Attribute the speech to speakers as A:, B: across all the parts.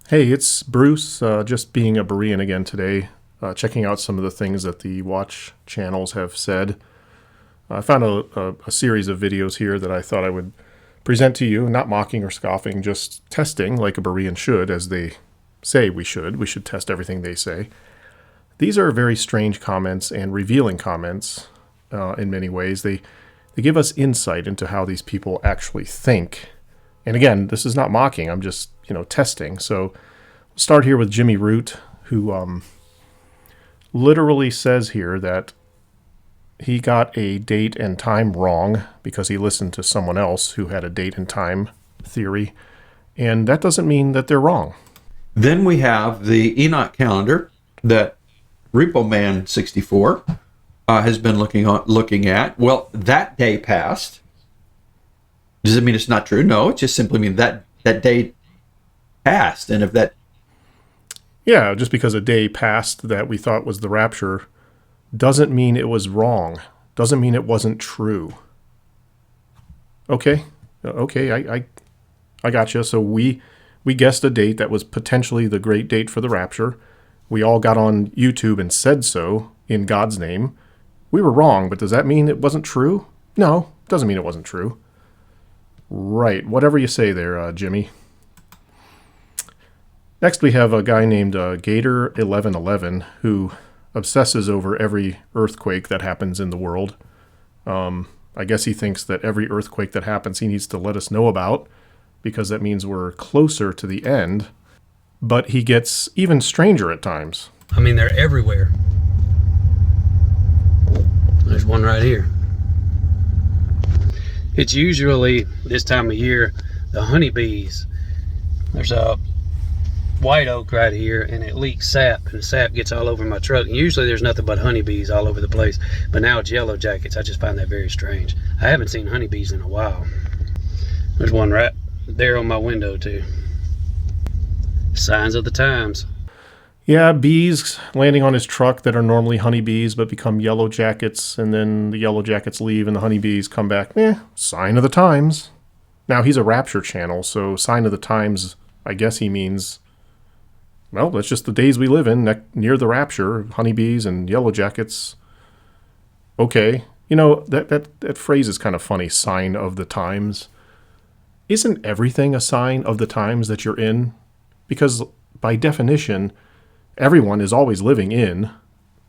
A: Hey, it's Bruce, just being a Berean again today, checking out some of the things that the watch channels have said. I found a series of videos here that I thought I would present to you, not mocking or scoffing, just testing like a Berean should, as they say we should. We should test everything they say. These are very strange comments and revealing comments in many ways. They give us insight into how these people actually think. And again, this is not mocking. I'm just, testing. So we'll start here with Jimmy Root, who literally says here that he got a date and time wrong because he listened to someone else who had a date and time theory. And that doesn't mean that they're wrong.
B: Then we have the Enoch calendar that Repo Man 64 has been looking at. Well, that day passed. Does it mean it's not true? No, it just simply means that day passed. And if that...
A: Yeah, just because a day passed that we thought was the rapture doesn't mean it was wrong. Doesn't mean it wasn't true. Okay, I got you. So we guessed a date that was potentially the great date for the rapture. We all got on YouTube and said so in God's name. We were wrong, but does that mean it wasn't true? No, doesn't mean it wasn't true. Right, whatever you say there, Jimmy. Next, we have a guy named Gator1111 who obsesses over every earthquake that happens in the world. I guess he thinks that every earthquake that happens he needs to let us know about because that means we're closer to the end. But he gets even stranger at times.
C: I mean, they're everywhere. There's one right here. It's usually this time of year, the honeybees. There's a white oak right here and it leaks sap, and the sap gets all over my truck. And usually there's nothing but honeybees all over the place, but now it's yellow jackets. I just find that very strange. I haven't seen honeybees in a while. There's one right there on my window too. Signs of the times.
A: Yeah, bees landing on his truck that are normally honeybees but become yellow jackets, and then the yellow jackets leave and the honeybees come back. Sign of the times. Now, he's a Rapture channel, so sign of the times, I guess he means, well, that's just the days we live in, near the rapture, honeybees and yellow jackets. Okay. That phrase is kind of funny, sign of the times. Isn't everything a sign of the times that you're in? Because by definition, everyone is always living in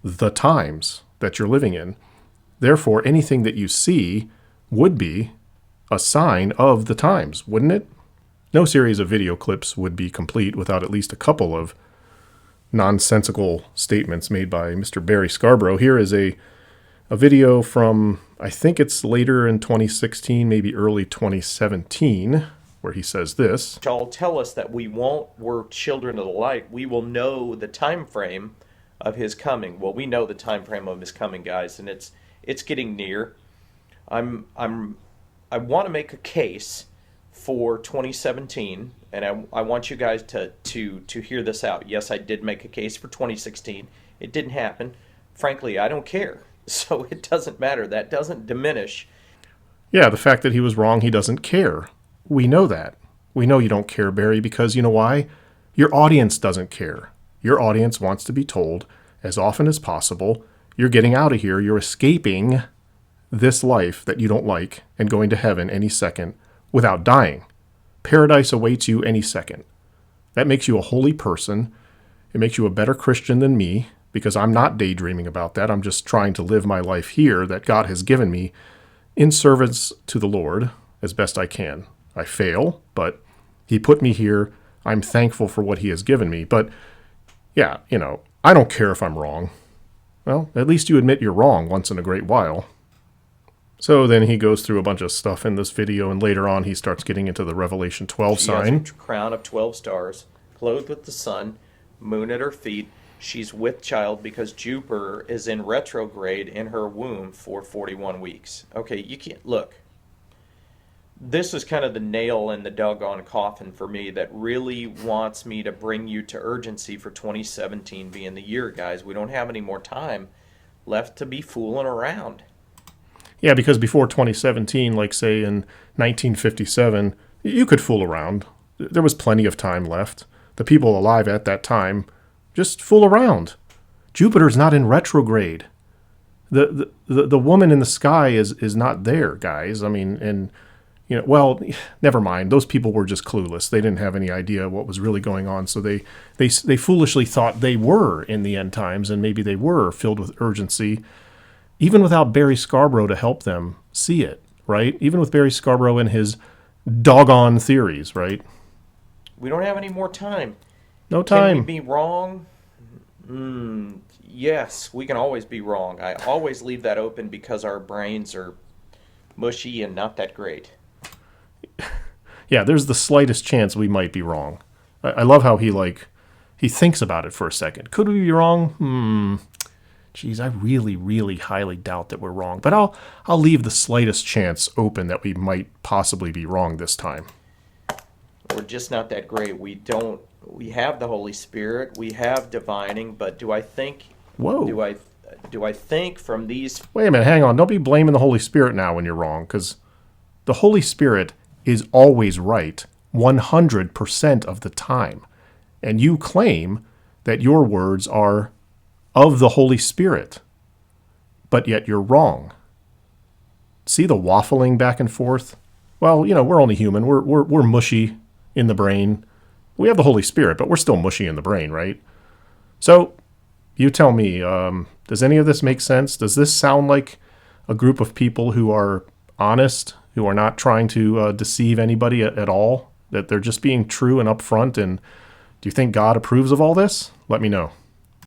A: the times that you're living in. Therefore, anything that you see would be a sign of the times, wouldn't it? No series of video clips would be complete without at least a couple of nonsensical statements made by Mr. Barry Scarborough. Here is a video from, I think it's later in 2016, maybe early 2017, where he says this.
D: Shall tell us that we're children of the light. We will know the time frame of his coming. Well, we know the time frame of his coming, guys, and it's getting near. I want to make a case for 2017, and I want you guys to hear this out. Yes, I did make a case for 2016. It didn't happen. Frankly, I don't care. So it doesn't matter. That doesn't diminish.
A: Yeah, the fact that he was wrong, he doesn't care. We know that. We know you don't care, Barry, because you know why? Your audience doesn't care. Your audience wants to be told as often as possible, you're getting out of here, you're escaping this life that you don't like and going to heaven any second without dying. Paradise awaits you any second. That makes you a holy person. It makes you a better Christian than me, because I'm not daydreaming about that. I'm just trying to live my life here that God has given me in service to the Lord as best I can. I fail, but he put me here. I'm thankful for what he has given me. But yeah, I don't care if I'm wrong. Well, at least you admit you're wrong once in a great while. So then he goes through a bunch of stuff in this video, and later on he starts getting into the Revelation 12 sign.
D: She has a crown of 12 stars, clothed with the sun, moon at her feet. She's with child because Jupiter is in retrograde in her womb for 41 weeks. Okay, you can't... Look, this is kind of the nail in the doggone coffin for me that really wants me to bring you to urgency for 2017 being the year, guys. We don't have any more time left to be fooling around.
A: Yeah, because before 2017, like say in 1957, you could fool around. There was plenty of time left. the people alive at that time just fool around. Jupiter's not in retrograde. The woman in the sky is not there, guys. I mean, and well, never mind. Those people were just clueless. They didn't have any idea what was really going on. So they foolishly thought they were in the end times, and maybe they were filled with urgency, even without Barry Scarborough to help them see it, right? Even with Barry Scarborough and his doggone theories, right?
D: We don't have any more time.
A: No time.
D: Can we be wrong? Yes, we can always be wrong. I always leave that open because our brains are mushy and not that great.
A: Yeah, there's the slightest chance we might be wrong. I love how he thinks about it for a second. Could we be wrong? Geez, I really, really highly doubt that we're wrong. But I'll leave the slightest chance open that we might possibly be wrong this time.
D: We're just not that great. We have the Holy Spirit, we have divining, but do I think from these...
A: Wait a minute, hang on. Don't be blaming the Holy Spirit now when you're wrong, because the Holy Spirit is always right 100% of the time. And you claim that your words are of the Holy Spirit, but yet you're wrong. See the waffling back and forth? Well, we're only human. We're mushy in the brain. We have the Holy Spirit, but we're still mushy in the brain, right? So, you tell me, does any of this make sense? Does this sound like a group of people who are honest, who are not trying to deceive anybody at all? That they're just being true and upfront? And do you think God approves of all this? Let me know.